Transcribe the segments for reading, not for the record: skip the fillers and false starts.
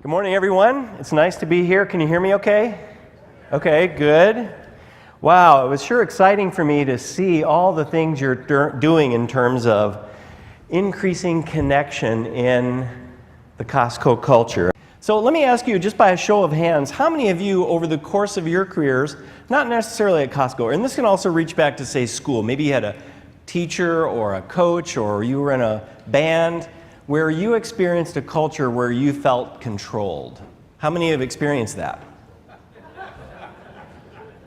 Good morning, everyone. It's nice to be here. Can you hear me okay? Okay, good. Wow, it was sure exciting for me to see all the things you're doing in terms of increasing connection in the Costco culture. So let me ask you, just by a show of hands, how many of you over the course of your careers, not necessarily at Costco, and this can also reach back to, say, school. Maybe you had a teacher or a coach or you were in a band where you experienced a culture where you felt controlled. How many have experienced that?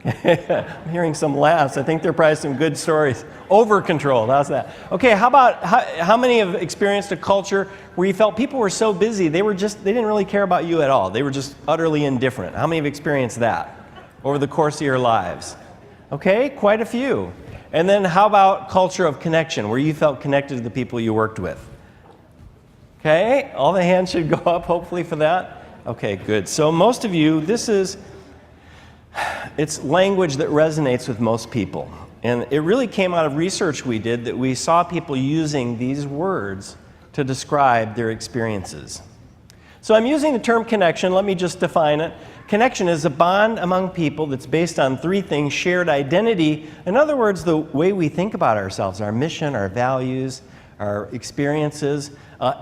I'm hearing some laughs. I think there are probably some good stories. Over-controlled, how's that? Okay, how many have experienced a culture where you felt people were so busy, they didn't really care about you at all. They were just utterly indifferent. How many have experienced that over the course of your lives? Okay, quite a few. And then how about culture of connection, where you felt connected to the people you worked with? Okay, all the hands should go up hopefully for that. Okay, good. So most of you, it's language that resonates with most people. And it really came out of research we did that we saw people using these words to describe their experiences. So I'm using the term connection. Let me just define it. Connection is a bond among people that's based on three things: shared identity. In other words, the way we think about ourselves, our mission, our values, our experiences.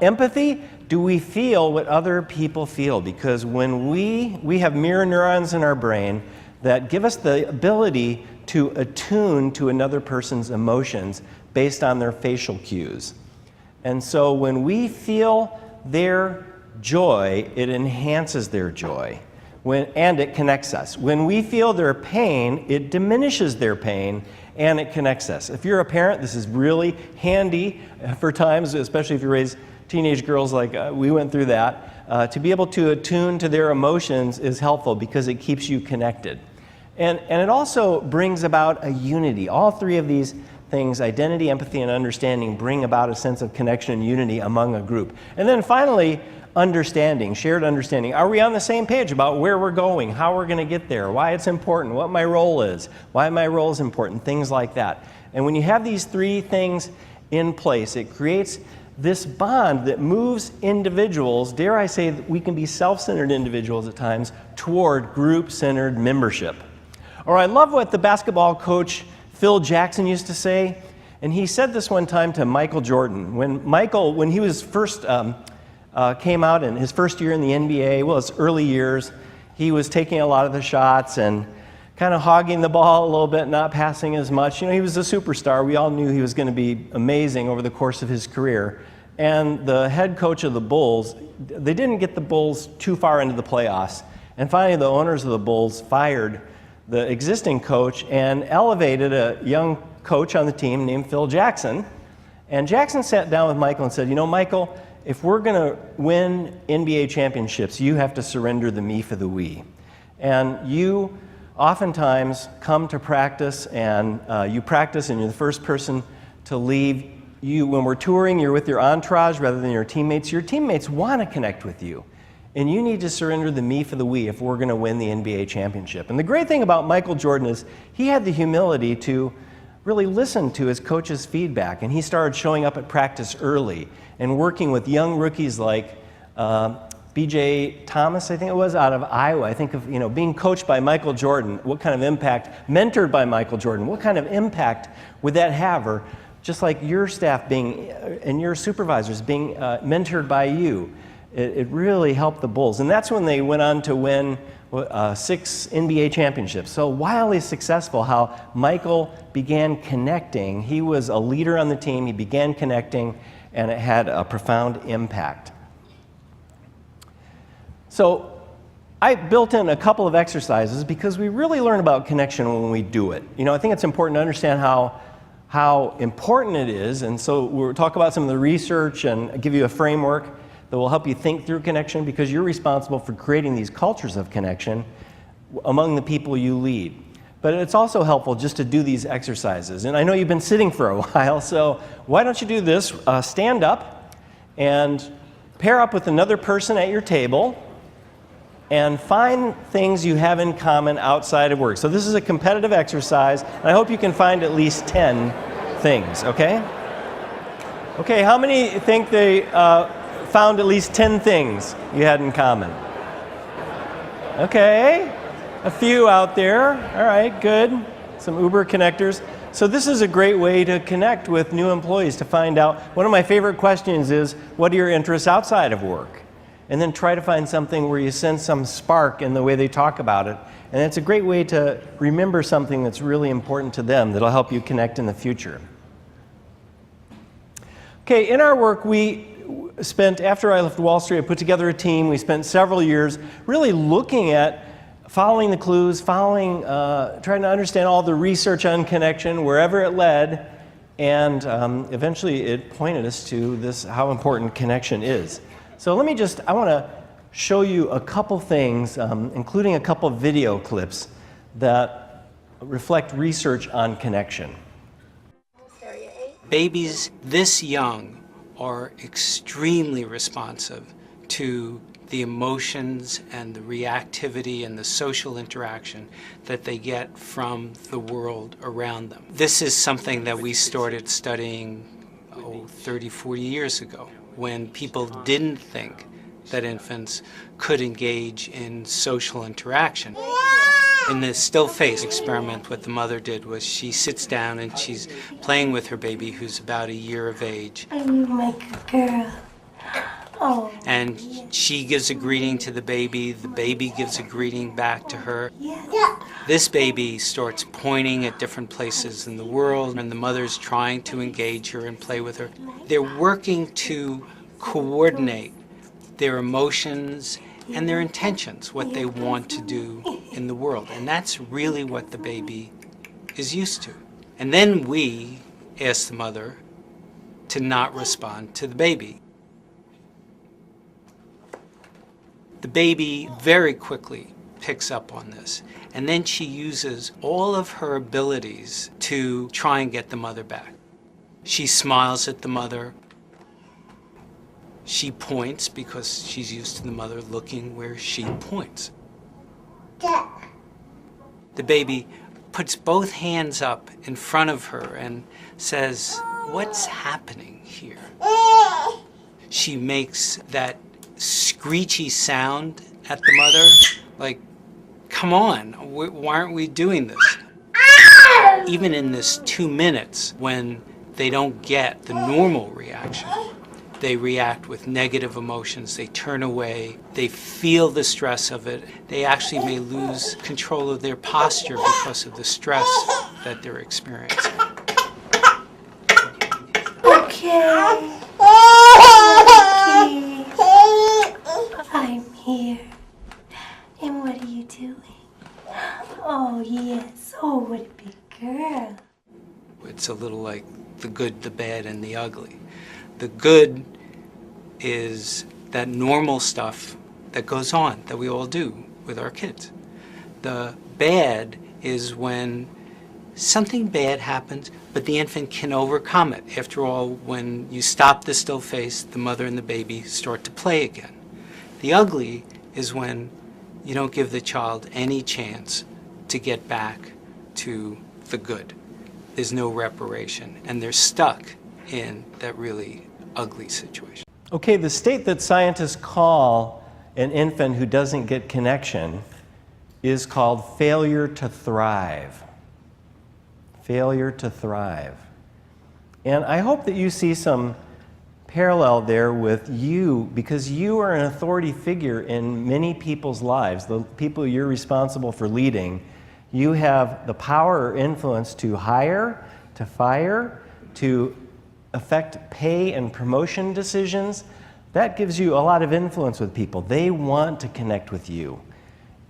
Empathy, do we feel what other people feel? Because when we have mirror neurons in our brain that give us the ability to attune to another person's emotions based on their facial cues. And so when we feel their joy, it enhances their joy. And it connects us. When we feel their pain, it diminishes their pain, and it connects us. If you're a parent, this is really handy for times, especially if you raise teenage girls like we went through that. To be able to attune to their emotions is helpful because it keeps you connected. And it also brings about a unity. All three of these things, identity, empathy, and understanding, bring about a sense of connection and unity among a group. And then finally, understanding, shared understanding. Are we on the same page about where we're going, how we're going to get there, why it's important, what my role is, why my role is important, things like that. And when you have these three things in place, it creates this bond that moves individuals, dare I say that we can be self-centered individuals at times, toward group-centered membership. Or I love what the basketball coach Phil Jackson used to say, and he said this one time to Michael Jordan. When he was first came out in his first year in the NBA, well, his early years, he was taking a lot of the shots and kind of hogging the ball a little bit, not passing as much. You know, he was a superstar. We all knew he was going to be amazing over the course of his career. And the head coach of the Bulls, they didn't get the Bulls too far into the playoffs. And finally, the owners of the Bulls fired the existing coach and elevated a young coach on the team named Phil Jackson. And Jackson sat down with Michael and said, you know, Michael, if we're going to win NBA championships, you have to surrender the me for the we. And you oftentimes come to practice, and you practice, and you're the first person to leave. When we're touring, you're with your entourage rather than your teammates. Your teammates want to connect with you, and you need to surrender the me for the we if we're going to win the NBA championship. And the great thing about Michael Jordan is he had the humility to really listen to his coach's feedback, and he started showing up at practice early and working with young rookies like B.J. Thomas, I think it was, out of Iowa. I think of, being coached by Michael Jordan, what kind of impact, mentored by Michael Jordan, what kind of impact would that have? Or just like your staff being, and your supervisors being mentored by you, it really helped the Bulls. And that's when they went on to win 6 NBA championships. So wildly successful how Michael began connecting. He was a leader on the team, he began connecting, and it had a profound impact. So I built in a couple of exercises because we really learn about connection when we do it. I think it's important to understand how important it is, and so we'll talk about some of the research and give you a framework that will help you think through connection, because you're responsible for creating these cultures of connection among the people you lead. But it's also helpful just to do these exercises. And I know you've been sitting for a while, so why don't you do this? Stand up and pair up with another person at your table and find things you have in common outside of work. So this is a competitive exercise, and I hope you can find at least 10 things, okay? Okay, how many think they found at least 10 things you had in common? Okay, a few out there. All right, good. Some Uber connectors. So this is a great way to connect with new employees, to find out. One of my favorite questions is, what are your interests outside of work? And then try to find something where you sense some spark in the way they talk about it. And it's a great way to remember something that's really important to them that'll help you connect in the future. Okay, in our work, we spent, after I left Wall Street, I put together a team. We spent several years really looking at following the clues, trying to understand all the research on connection, wherever it led, and eventually it pointed us to this, how important connection is. So I want to show you a couple things, including a couple video clips that reflect research on connection. Babies this young are extremely responsive to the emotions and the reactivity and the social interaction that they get from the world around them. This is something that we started studying 30, 40 years ago, when people didn't think that infants could engage in social interaction. In the still face experiment, what the mother did was she sits down and she's playing with her baby, who's about a year of age. Oh, you my good girl. Oh. And she gives a greeting to the baby gives a greeting back to her. Yeah. This baby starts pointing at different places in the world, and the mother's trying to engage her and play with her. They're working to coordinate their emotions and their intentions, what they want to do in the world. And that's really what the baby is used to. And then we ask the mother to not respond to the baby. The baby very quickly picks up on this, and then she uses all of her abilities to try and get the mother back. She smiles at the mother. She points because she's used to the mother looking where she points. The baby puts both hands up in front of her and says, "What's happening here?" She makes that screechy sound at the mother, like, come on, why aren't we doing this? Even in this 2 minutes, when they don't get the normal reaction, they react with negative emotions, they turn away, they feel the stress of it, they actually may lose control of their posture because of the stress that they're experiencing. Okay. I'm here. And what are you doing? Oh, yes. Oh, what a big girl. It's a little like the good, the bad, and the ugly. The good is that normal stuff that goes on, that we all do with our kids. The bad is when something bad happens, but the infant can overcome it. After all, when you stop the still face, the mother and the baby start to play again. The ugly is when you don't give the child any chance to get back to the good. There's no reparation, and they're stuck in that really ugly situation. Okay, the state that scientists call an infant who doesn't get connection is called failure to thrive. Failure to thrive. And I hope that you see some parallel there with you, because you are an authority figure in many people's lives, the people you're responsible for leading. You have the power or influence to hire, to fire, to affect pay and promotion decisions. That gives you a lot of influence with people. They want to connect with you.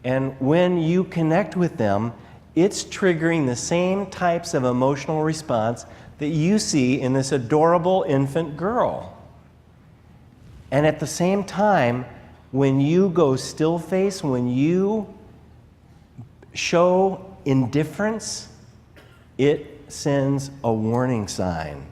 And when you connect with them, it's triggering the same types of emotional response that you see in this adorable infant girl. And at the same time, when you go still face, when you show indifference, it sends a warning sign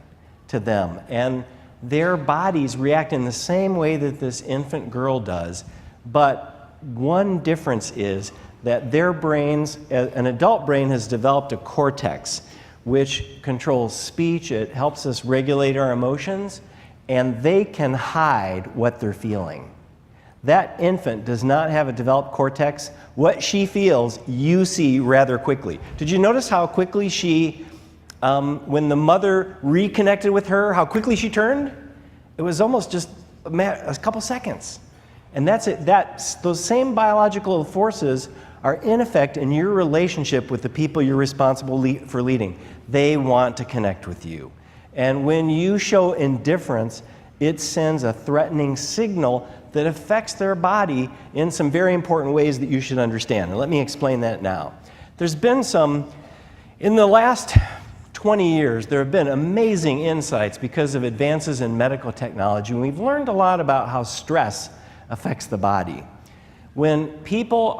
to them. And their bodies react in the same way that this infant girl does. But one difference is that their brains, an adult brain has developed a cortex which controls speech. It helps us regulate our emotions, and they can hide what they're feeling. that infant does not have a developed cortex. What she feels, you see rather quickly. Did you notice how quickly she, when the mother reconnected with her, how quickly she turned? It was almost just a couple seconds. And that's it. Those same biological forces are in effect in your relationship with the people you're responsible for leading. They want to connect with you. And when you show indifference, it sends a threatening signal that affects their body in some very important ways that you should understand. And let me explain that now. There's been in the last 20 years, there have been amazing insights because of advances in medical technology, and we've learned a lot about how stress affects the body. When people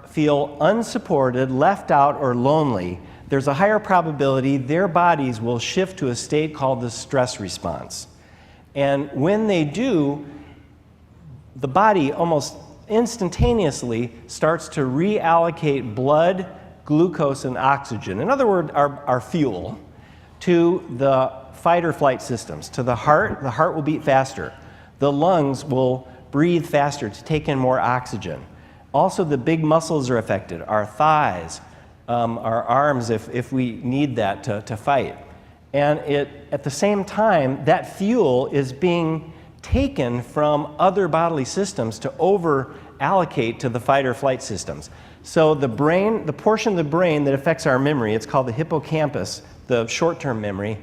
feel unsupported, left out, or lonely, there's a higher probability their bodies will shift to a state called the stress response. And when they do, the body almost instantaneously starts to reallocate blood, glucose, and oxygen, in other words, our fuel, to the fight or flight systems. To the heart will beat faster. The lungs will breathe faster to take in more oxygen. Also, the big muscles are affected, our thighs, our arms, if we need that to fight. And at the same time, that fuel is being taken from other bodily systems to over-allocate to the fight or flight systems. So the portion of the brain that affects our memory, it's called the hippocampus, the short-term memory,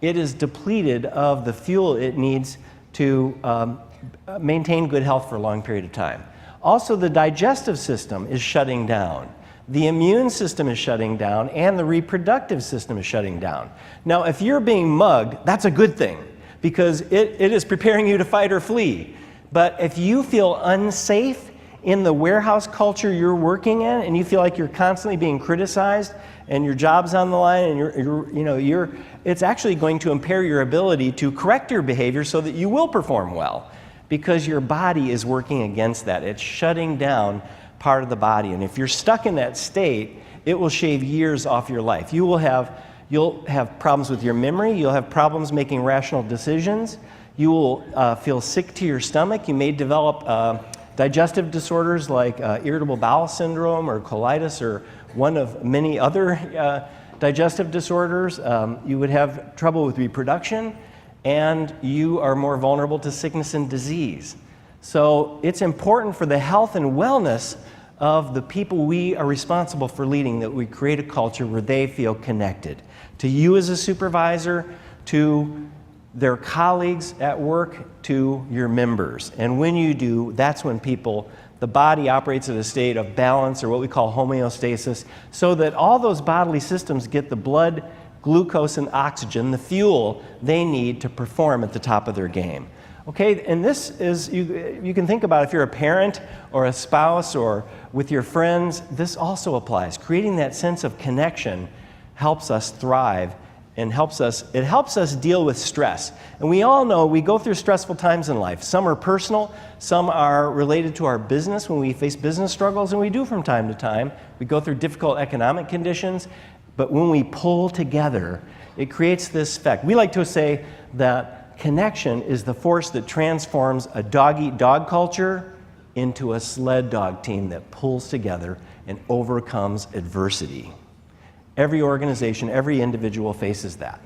it is depleted of the fuel it needs to maintain good health for a long period of time. Also, the digestive system is shutting down. The immune system is shutting down, and the reproductive system is shutting down. Now, if you're being mugged, that's a good thing, because it is preparing you to fight or flee. But if you feel unsafe in the warehouse culture you're working in, and you feel like you're constantly being criticized, and your job's on the line, and it's actually going to impair your ability to correct your behavior so that you will perform well, because your body is working against that. It's shutting down part of the body, and if you're stuck in that state, it will shave years off your life. You'll have problems with your memory. You'll have problems making rational decisions. You will feel sick to your stomach. You may develop digestive disorders like irritable bowel syndrome or colitis or one of many other digestive disorders. You would have trouble with reproduction, and you are more vulnerable to sickness and disease. So it's important for the health and wellness of the people we are responsible for leading that we create a culture where they feel connected to you as a supervisor, to their colleagues at work, to your members. And when you do, that's when the body operates at a state of balance, or what we call homeostasis, so that all those bodily systems get the blood, glucose, and oxygen, the fuel they need to perform at the top of their game. Okay, and this is, you can think about if you're a parent or a spouse or with your friends, this also applies. Creating that sense of connection helps us thrive and it helps us deal with stress. And we all know we go through stressful times in life. Some are personal, some are related to our business when we face business struggles, and we do from time to time. We go through difficult economic conditions, but when we pull together, it creates this effect. We like to say that connection is the force that transforms a dog-eat-dog culture into a sled dog team that pulls together and overcomes adversity. Every organization, every individual faces that.